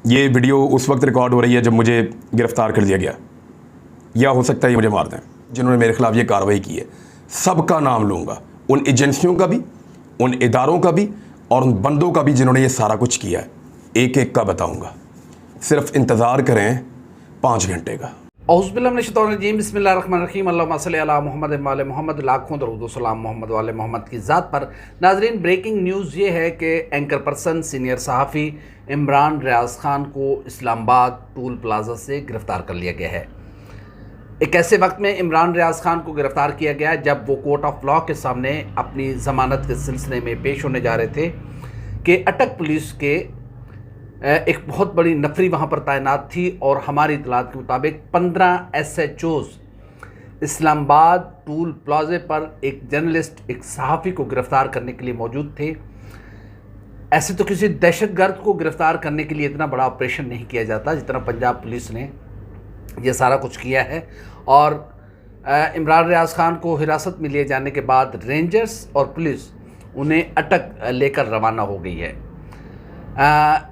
ये वीडियो उस वक्त रिकॉर्ड हो रही है जब मुझे गिरफ़्तार कर लिया गया, या हो सकता है ये मुझे मार दें जिन्होंने मेरे ख़िलाफ़ ये कार्रवाई की है। सबका नाम लूँगा, उन एजेंसियों का भी, उन इदारों का भी और उन बंदों का भी जिन्होंने ये सारा कुछ किया है। एक एक का बताऊँगा, सिर्फ इंतज़ार करें 5 घंटे का। औज़ुबिल्लाहिमिनश्शैतानिर्रजीम, बिस्मिल्लाहिर्रहमानिर्रहीम, अल्लाहुम्मा सल्लि अला मुहम्मद व आले मुहम्मद, लाखों दरूद व सलाम मोहम्मद वाले मोहम्मद की ज़ात पर। नाज़रीन, ब्रेकिंग न्यूज़ ये है कि एंकर पर्सन सीनियर सहाफ़ी इमरान रियाज़ ख़ान को इस्लामाबाद टूल प्लाज़ा से गिरफ़्तार कर लिया गया है। एक ऐसे वक्त में इमरान रियाज़ ख़ान को गिरफ़्तार किया गया जब वो कोर्ट ऑफ लॉ के सामने अपनी ज़मानत के सिलसिले में पेश होने जा रहे थे कि अटक पुलिस के एक बहुत बड़ी नफरी वहाँ पर तैनात थी और हमारी इतलात के मुताबिक 15 SHOs इस्लामाबाद टूल प्लाज़े पर एक जर्नलिस्ट, एक सहाफ़ी को गिरफ़्तार करने के लिए मौजूद थे। ऐसे तो किसी दहशतगर्द को गिरफ़्तार करने के लिए इतना बड़ा ऑपरेशन नहीं किया जाता जितना पंजाब पुलिस ने यह सारा कुछ किया है। और इमरान रियाज़ ख़ान को हिरासत में लिए जाने के बाद रेंजर्स और पुलिस उन्हें अटक लेकर रवाना हो गई है।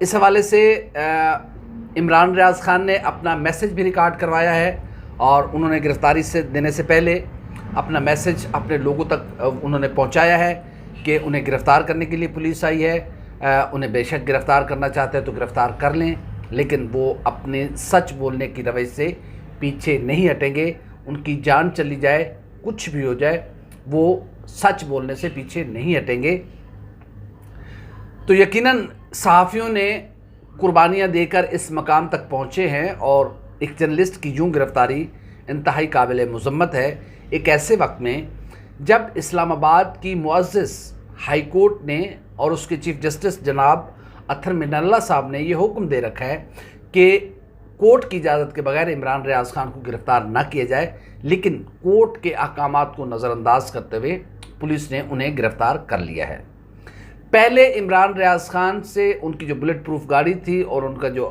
इस हवाले से इमरान रियाज़ ख़ान ने अपना मैसेज भी रिकॉर्ड करवाया है और उन्होंने गिरफ़्तारी से देने से पहले अपना मैसेज अपने लोगों तक उन्होंने पहुंचाया है कि उन्हें गिरफ़्तार करने के लिए पुलिस आई है। उन्हें बेशक गिरफ़्तार करना चाहते हैं तो गिरफ़्तार कर लें, लेकिन वो अपने सच बोलने की रवैये से पीछे नहीं हटेंगे। उनकी जान चली जाए, कुछ भी हो जाए, वो सच बोलने से पीछे नहीं हटेंगे। तो यकीनन सहाफ़ियों ने कुर्बानियाँ देकर इस मकाम तक पहुँचे हैं और एक जर्नलिस्ट की यूँ गिरफ़्तारी इंतहाई काबिल मज़म्मत है। एक ऐसे वक्त में जब इस्लामाबाद की मुअज़्ज़ज़ हाई कोर्ट ने और उसके चीफ़ जस्टिस जनाब अत्तर मिनल्ला साहब ने ये हुक्म दे रखा है कि कोर्ट की इजाज़त के बगैर इमरान रियाज़ ख़ान को गिरफ़्तार ना किया जाए, लेकिन कोर्ट के अहकामात को नज़रअंदाज करते हुए पुलिस ने उन्हें गिरफ़्तार कर लिया है। पहले इमरान रियाज़ ख़ान से उनकी जो बुलेट प्रूफ गाड़ी थी और उनका जो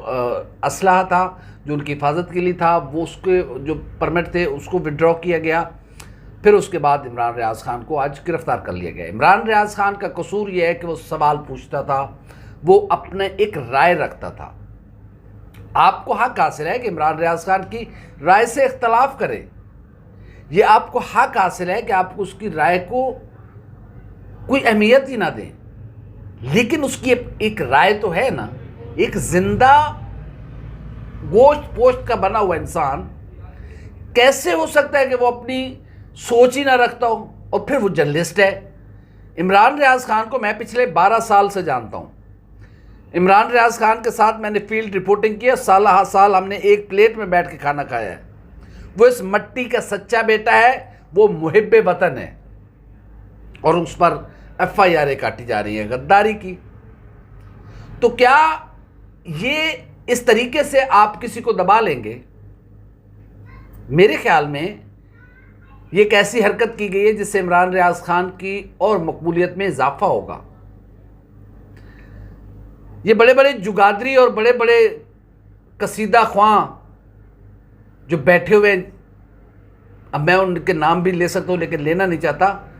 असलहा था जो उनकी हिफाजत के लिए था, वो उसके जो परमिट थे उसको विड्रॉ किया गया। फिर उसके बाद इमरान रियाज़ ख़ान को आज गिरफ़्तार कर लिया गया। इमरान रियाज़ ख़ान का कसूर यह है कि वो सवाल पूछता था, वो अपने एक राय रखता था। आपको हक़ हासिल है कि इमरान रियाज़ ख़ान की राय से इख्तलाफ करें, ये आपको हक़ हासिल है कि आप उसकी राय को कोई अहमियत ही ना दें, लेकिन उसकी एक राय तो है ना। एक जिंदा गोश्त पोश्त का बना हुआ इंसान कैसे हो सकता है कि वो अपनी सोच ही ना रखता हो, और फिर वो जर्नलिस्ट है। इमरान रियाज़ ख़ान को मैं पिछले 12 साल से जानता हूँ। इमरान रियाज़ ख़ान के साथ मैंने फील्ड रिपोर्टिंग की है, साल हर साल हमने एक प्लेट में बैठ के खाना खाया है। वो इस मट्टी का सच्चा बेटा है, वो मुहिब्बे वतन है और उस पर FIR काटी जा रही है गद्दारी की। तो क्या ये इस तरीके से आप किसी को दबा लेंगे? मेरे ख्याल में ये एक ऐसी हरकत की गई है जिससे इमरान रियाज़ ख़ान की और मकबूलियत में इजाफा होगा। ये बड़े बड़े जुगादरी और बड़े बड़े कसीदा ख्वां जो बैठे हुए, अब मैं उनके नाम भी ले सकता हूँ लेकिन लेना नहीं चाहता।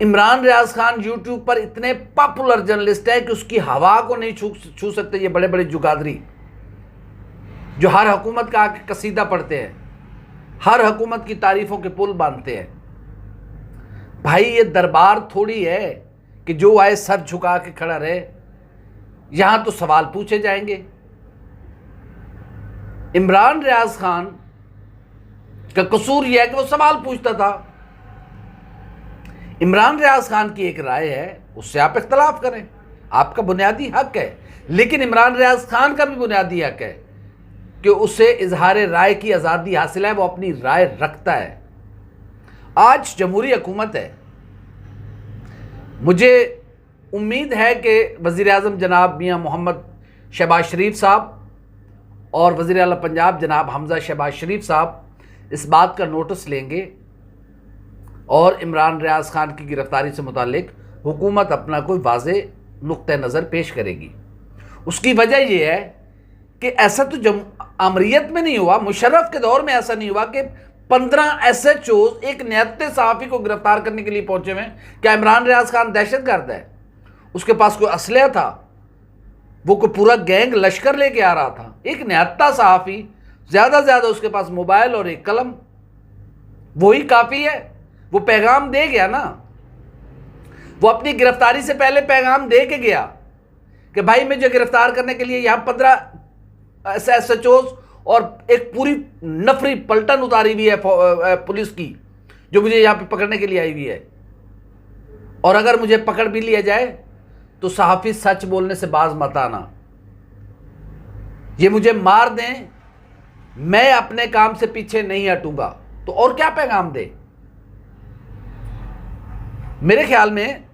इमरान रियाज़ ख़ान यूट्यूब पर इतने पॉपुलर जर्नलिस्ट है कि उसकी हवा को नहीं छू सकते। ये बड़े बड़े जुगादरी जो हर हुकूमत का आके कसीदा पढ़ते हैं, हर हुकूमत की तारीफ़ों के पुल बांधते हैं। भाई ये दरबार थोड़ी है कि जो आए सर झुका के खड़ा रहे। यहाँ तो सवाल पूछे जाएंगे। इमरान रियाज़ ख़ान का कसूर यह है कि वो सवाल पूछता था। इमरान रियाज़ ख़ान की एक राय है, उससे आप इख्तलाफ करें, आपका बुनियादी हक है, लेकिन इमरान रियाज़ ख़ान का भी बुनियादी हक है कि उसे इजहार राय की आज़ादी हासिल है, वो अपनी राय रखता है। आज जमहूरी हुकूमत है। मुझे उम्मीद है कि वज़ीर-ए-आज़म जनाब मियाँ मोहम्मद शहबाज शरीफ साहब और वज़ीर आला पंजाब जनाब हमज़ा शहबाज शरीफ साहब इस बात का नोटिस लेंगे और इमरान रियाज़ ख़ान की गिरफ़्तारी से मुतालिक हुकूमत अपना कोई वाज़े नुक्ते नज़र पेश करेगी। उसकी वजह यह है कि ऐसा तो अमरीत में नहीं हुआ, मुशर्रफ के दौर में ऐसा नहीं हुआ कि 15 SHOs एक निहत्ते सहाफ़ी को गिरफ़्तार करने के लिए पहुंचे हुए। क्या इमरान रियाज़ ख़ान दहशतगर्द है? उसके पास कोई असलहा था? वो कोई पूरा गैंग लश्कर लेके आ रहा था। एक निहत्ता सहाफ़ी, ज़्यादा से ज़्यादा उसके पास मोबाइल और एक कलम, वही काफ़ी है। वो पैगाम दे गया ना, वो अपनी गिरफ्तारी से पहले पैगाम दे के गया कि भाई मुझे गिरफ्तार करने के लिए यहाँ 15 SHOs और एक पूरी नफरी पलटन उतारी हुई है पुलिस की, जो मुझे यहाँ पे पकड़ने के लिए आई हुई है। और अगर मुझे पकड़ भी लिया जाए तो सहाफ़ी सच बोलने से बाज मत आना। ये मुझे मार दें, मैं अपने काम से पीछे नहीं हटूंगा। तो और क्या पैगाम दे? मेरे ख्याल में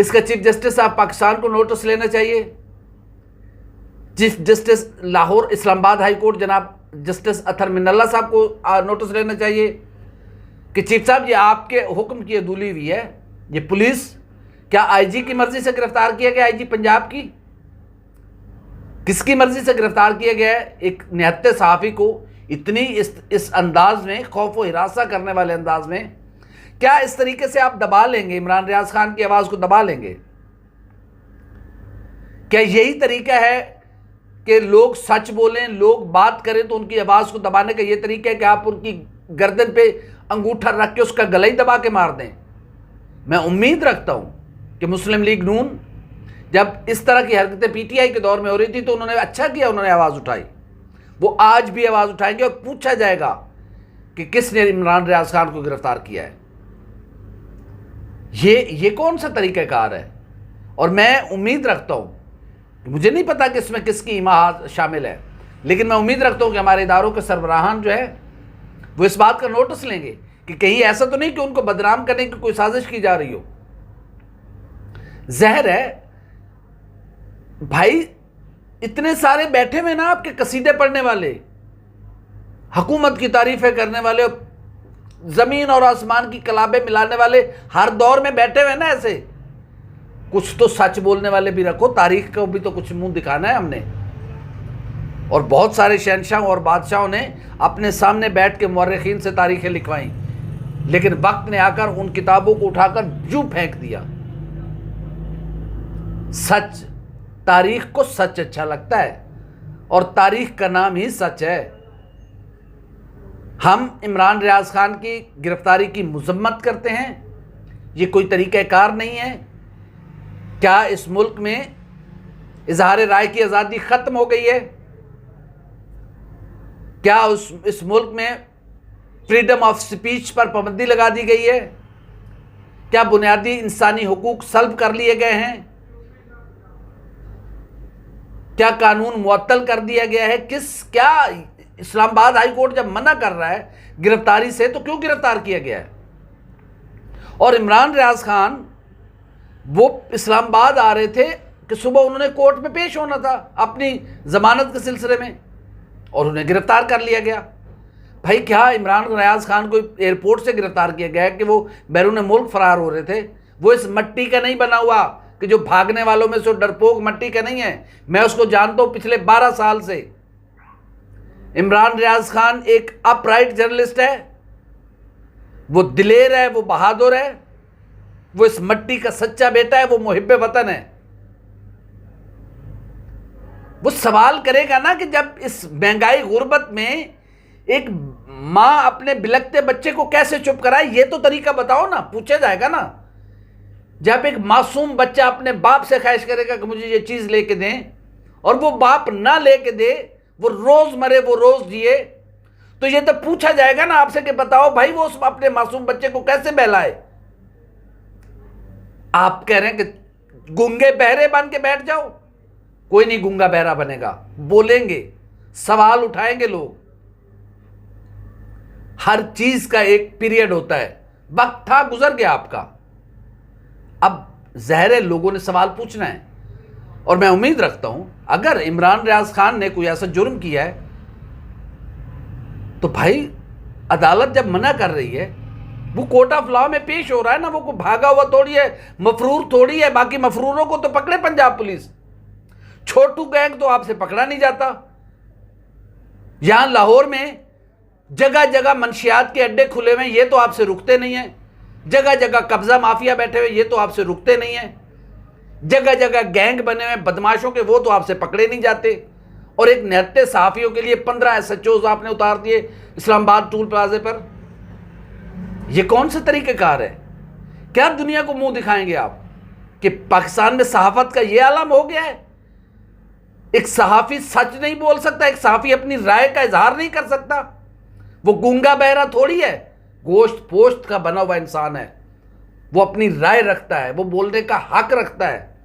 इसका चीफ जस्टिस ऑफ पाकिस्तान को नोटिस लेना चाहिए। Chief justice Lahore Islamabad high court जनाब जस्टिस अतर मिनल्ला साहब को नोटिस लेना चाहिए कि चीफ साहब, ये आपके हुक्म की अदूली हुई है। ये पुलिस क्या IG की मर्जी से गिरफ्तार किया गया? IG पंजाब की किसकी मर्जी से गिरफ्तार किया गया है? एक निहत्ते सहाफ़ी को इतनी इस अंदाज में, खौफ व हिरासा करने वाले अंदाज में, क्या इस तरीके से आप दबा लेंगे? इमरान रियाज खान की आवाज़ को दबा लेंगे? क्या यही तरीका है कि लोग सच बोलें, लोग बात करें तो उनकी आवाज़ को दबाने का ये तरीका है कि आप उनकी गर्दन पे अंगूठा रख के उसका गला ही दबा के मार दें? मैं उम्मीद रखता हूं कि मुस्लिम लीग नून जब इस तरह की हरकतें PTI के दौर में हो रही थी तो उन्होंने अच्छा किया, उन्होंने आवाज़ उठाई। वो आज भी आवाज़ उठाएंगे और पूछा जाएगा कि किसने इमरान रियाज खान को गिरफ्तार किया है। ये कौन सा तरीक़ाकार है? और मैं उम्मीद रखता हूं, मुझे नहीं पता कि इसमें किसकी हिमायत शामिल है, लेकिन मैं उम्मीद रखता हूं कि हमारे इदारों के सरबराहान जो है वो इस बात का नोटिस लेंगे कि कहीं ऐसा तो नहीं कि उनको बदनाम करने की कोई साजिश की जा रही हो। जहर है भाई, इतने सारे बैठे हुए ना आपके कसीदे पढ़ने वाले, हुकूमत की तारीफें करने वाले, जमीन और आसमान की कलाबें मिलाने वाले हर दौर में बैठे हुए ना ऐसे। कुछ तो सच बोलने वाले भी रखो, तारीख को भी तो कुछ मुंह दिखाना है हमने। और बहुत सारे शहनशाह और बादशाहों ने अपने सामने बैठ के मुअर्रिखीन से तारीखें लिखवाई, लेकिन वक्त ने आकर उन किताबों को उठाकर यूं फेंक दिया। सच, तारीख को सच अच्छा लगता है और तारीख का नाम ही सच है। हम इमरान रियाज खान की गिरफ्तारी की मजम्मत करते हैं, ये कोई तरीक़ाकार नहीं है। क्या इस मुल्क में इजहार राय की आज़ादी ख़त्म हो गई है? क्या इस मुल्क में फ्रीडम ऑफ स्पीच पर पाबंदी लगा दी गई है? क्या बुनियादी इंसानी हुकूक सल्ब कर लिए गए हैं? क्या कानून मुअत्तल कर दिया गया है? क्या इस्लामाबाद हाई कोर्ट जब मना कर रहा है गिरफ्तारी से तो क्यों गिरफ्तार किया गया है? और इमरान रियाज खान वो इस्लामाबाद आ रहे थे कि सुबह उन्होंने कोर्ट में पेश होना था अपनी जमानत के सिलसिले में, और उन्हें गिरफ्तार कर लिया गया। भाई क्या इमरान रियाज खान को एयरपोर्ट से गिरफ्तार किया गया कि वो बैरून मुल्क फरार हो रहे थे? वो इस मिट्टी का नहीं बना हुआ कि जो भागने वालों में से डरपोक मिट्टी का नहीं है। मैं उसको जानता हूं पिछले 12 साल से। इमरान रियाज खान एक अपराइट जर्नलिस्ट है, वो दिलेर है, वो बहादुर है, वो इस मिट्टी का सच्चा बेटा है, वो मुहिब्बे वतन है। वो सवाल करेगा ना कि जब इस महंगाई गुर्बत में एक मां अपने बिलखते बच्चे को कैसे चुप कराए, ये तो तरीका बताओ ना। पूछा जाएगा ना, जब एक मासूम बच्चा अपने बाप से ख्वाहिश करेगा कि मुझे ये चीज लेके दें और वो बाप ना लेके दे, वो रोज मरे वो रोज जिए, तो ये तो पूछा जाएगा ना आपसे कि बताओ भाई वो उस अपने मासूम बच्चे को कैसे बहलाए। आप कह रहे हैं कि गूंगे बहरे बन के बैठ जाओ। कोई नहीं गूंगा बहरा बनेगा, बोलेंगे, सवाल उठाएंगे लोग। हर चीज का एक पीरियड होता है, वक्त था गुजर गया आपका। अब ज़ाहिर लोगों ने सवाल पूछना है, और मैं उम्मीद रखता हूं अगर इमरान रियाज खान ने कोई ऐसा जुर्म किया है तो भाई अदालत जब मना कर रही है, वो कोर्ट ऑफ लॉ में पेश हो रहा है ना, वो को भागा हुआ थोड़ी है, मफरूर थोड़ी है। बाकी मफरूरों को तो पकड़े पंजाब पुलिस, छोटू गैंग तो आपसे पकड़ा नहीं जाता। यहां लाहौर में जगह जगह मंशियात के अड्डे खुले हुए, ये तो आपसे रुकते नहीं है। जगह जगह कब्जा माफिया बैठे हुए, ये तो आपसे रुकते नहीं है। जगह जगह गैंग बने हुए बदमाशों के, वो तो आपसे पकड़े नहीं जाते। और एक निहत्थे सहाफ़ियों के लिए 15 SHOs आपने उतार दिए इस्लामाबाद टूल प्लाजे पर। ये कौन सा तरीक़ेकार है? क्या दुनिया को मुंह दिखाएंगे आप कि पाकिस्तान में सहाफ़त का ये आलम हो गया है? एक सहाफ़ी सच नहीं बोल सकता, एक सहाफ़ी अपनी राय का इजहार नहीं कर सकता। वो गूंगा बहरा थोड़ी है, गोश्त पोश्त का बना हुआ इंसान है। वो अपनी राय रखता है, वो बोलने का हक रखता है।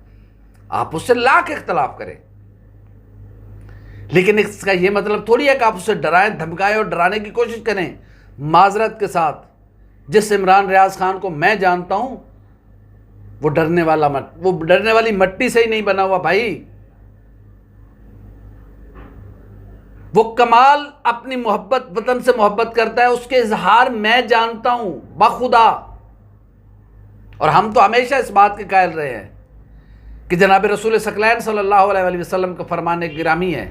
आप उससे लाख इख्तलाफ करें, लेकिन इसका यह मतलब थोड़ी है कि आप उससे डराएं, धमकाएं और डराने की कोशिश करें। माजरत के साथ, जिस इमरान रियाज खान को मैं जानता हूं, वो डरने वाली मट्टी से ही नहीं बना हुआ भाई। वो कमाल अपनी मोहब्बत, वतन से मोहब्बत करता है, उसके इजहार मैं जानता हूं बखुदा। और हम तो हमेशा इस बात के कायल रहे हैं कि जनाब रसूल सकलैन सल्लल्लाहु अलैहि वसल्लम का फरमान गिरामी है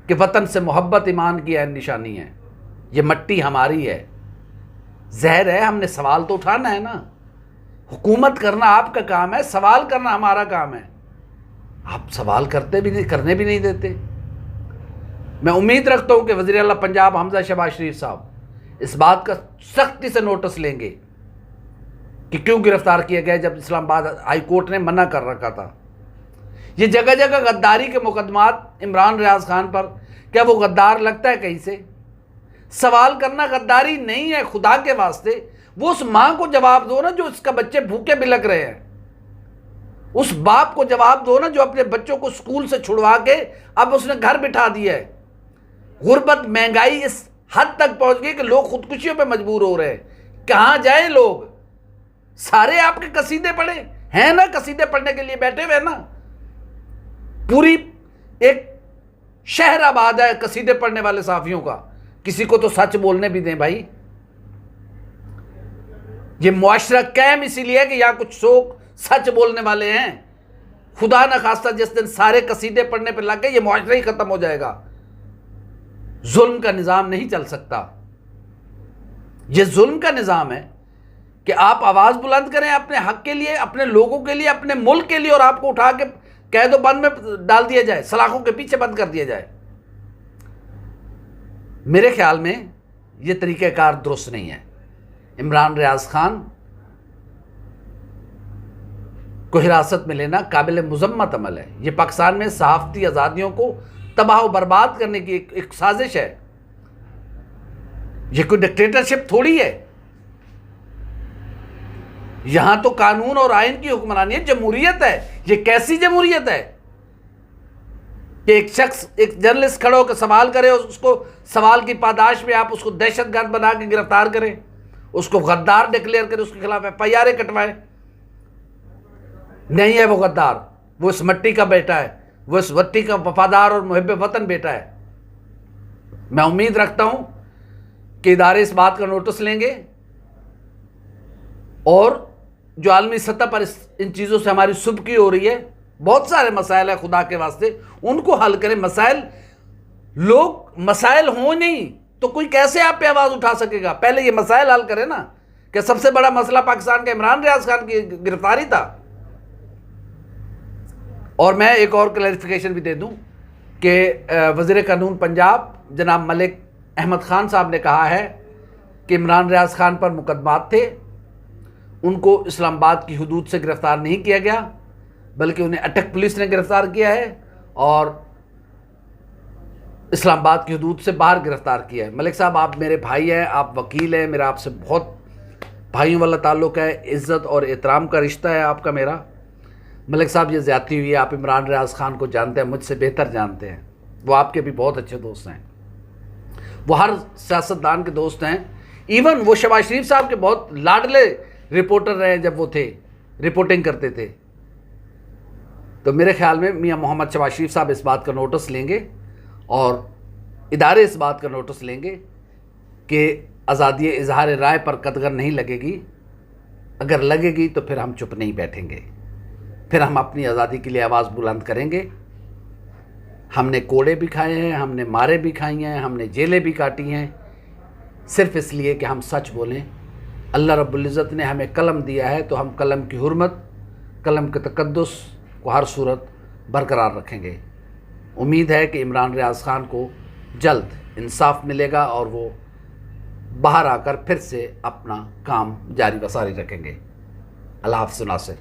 कि वतन से मोहब्बत ईमान की अहम निशानी है। ये मट्टी हमारी है, जहर है, हमने सवाल तो उठाना है ना। हुकूमत करना आपका काम है, सवाल करना हमारा काम है। आप सवाल करने भी नहीं देते। मैं उम्मीद रखता हूं कि वज़ीर आला पंजाब हमजा शहबाज शरीफ साहब इस बात का सख्ती से नोटिस लेंगे कि क्यों गिरफ्तार किया गया, जब इस्लामाबाद हाई कोर्ट ने मना कर रखा था। ये जगह जगह गद्दारी के मुकदमात इमरान रियाज खान पर, क्या वो गद्दार लगता है कहीं से? सवाल करना गद्दारी नहीं है, खुदा के वास्ते। वो उस मां को जवाब दो ना जो उसका बच्चे भूखे बिलक रहे हैं। उस बाप को जवाब दो ना जो अपने बच्चों को स्कूल से छुड़वा के अब उसने घर बिठा दिया है। गुर्बत, महंगाई इस हद तक पहुंच गई कि लोग खुदकुशियों पे मजबूर हो रहे हैं। कहां जाए लोग? सारे आपके कसीदे पढ़े हैं ना, कसीदे पढ़ने के लिए बैठे हुए ना। पूरी एक शहर आबाद है कसीदे पढ़ने वाले साफियों का। किसी को तो सच बोलने भी दें भाई। ये मुआशरा कायम इसीलिए है कि यहां कुछ लोग सच बोलने वाले हैं। खुदा न खास्ता जिस दिन सारे कसीदे पढ़ने पर लग गए, ये मुआशरा ही खत्म हो जाएगा। जुल्म का निज़ाम नहीं चल सकता। ये जुल्म का निज़ाम है कि आप आवाज़ बुलंद करें अपने हक के लिए, अपने लोगों के लिए, अपने मुल्क के लिए, और आपको उठा के कह दो बंद में डाल दिया जाए, सलाखों के पीछे बंद कर दिया जाए। मेरे ख्याल में ये तरीक़ेकार दुरुस्त नहीं है। इमरान रियाज खान को हिरासत में लेना काबिल मुज़म्मत अमल है। ये पाकिस्तान में सहाफ़ती आज़ादियों को तबाह व बर्बाद करने की एक साजिश है। ये कोई डिक्टेटरशिप थोड़ी है। यहां तो कानून और आइन की हुक्मरानी है, जमहूरियत है। ये कैसी जमहूरियत है कि एक शख्स, एक जर्नलिस्ट खड़ा होकर सवाल करे और उसको सवाल की पादाश में आप उसको दहशतगर्द बना के गिरफ्तार करें, उसको गद्दार डिक्लेयर करें, उसके खिलाफ FIR कटवाएं। नहीं है वो गद्दार, वो इस मट्टी का बेटा है, वो इस मट्टी का वफादार और मुहिब वतन बेटा है। मैं उम्मीद रखता हूं कि इदारे इस बात का नोटिस लेंगे और जो आलमी सतह पर इन चीज़ों से हमारी सुबकी हो रही है, बहुत सारे मसाइल है खुदा के वास्ते, उनको हल करें। मसाइल हो नहीं तो कोई कैसे आप पे आवाज़ उठा सकेगा? पहले ये मसाइल हल करें ना। कि सबसे बड़ा मसला पाकिस्तान का इमरान रियाज खान की गिरफ्तारी था। और मैं एक और क्लैरिफिकेशन भी दे दूं कि वज़ीर कानून पंजाब जनाब मलिक अहमद ख़ान साहब ने कहा है कि इमरान रियाज खान पर मुकदमात थे, उनको इस्लामाबाद की हुदूद से गिरफ़्तार नहीं किया गया, बल्कि उन्हें अटक पुलिस ने गिरफ़्तार किया है और इस्लामाबाद की हुदूद से बाहर गिरफ़्तार किया है। मलिक साहब, आप मेरे भाई हैं, आप वकील हैं, मेरा आपसे बहुत भाइयों वाला ताल्लुक़ है, इज़्ज़त और एहतराम का रिश्ता है आपका मेरा। मलिक साहब, ये ज़्यादती हुई है। आप इमरान रियाज खान को जानते हैं, मुझसे बेहतर जानते हैं। वो आपके भी बहुत अच्छे दोस्त हैं, वो हर सियासतदान के दोस्त हैं। इवन वो शहबाज शरीफ साहब के बहुत लाडले रिपोर्टर रहे जब वो थे, रिपोर्टिंग करते थे। तो मेरे ख्याल में मियां मोहम्मद शहबाज शरीफ साहब इस बात का नोटिस लेंगे और इदारे इस बात का नोटिस लेंगे कि आज़ादी इजहार राय पर कदगर नहीं लगेगी। अगर लगेगी तो फिर हम चुप नहीं बैठेंगे, फिर हम अपनी आज़ादी के लिए आवाज़ बुलंद करेंगे। हमने कोड़े भी खाए हैं, हमने मारे भी खाई हैं, हमने जेलें भी काटी हैं, सिर्फ़ इसलिए कि हम सच बोलें। अल्लाह रब्बुल इज़्ज़त ने हमें कलम दिया है तो हम कलम की हुर्मत, कलम के तक़द्दुस को हर सूरत बरकरार रखेंगे। उम्मीद है कि इमरान रियाज खान को जल्द इंसाफ मिलेगा और वो बाहर आकर फिर से अपना काम जारी व सारी रखेंगे। अल्लाह हाफ़िज़ नासिर।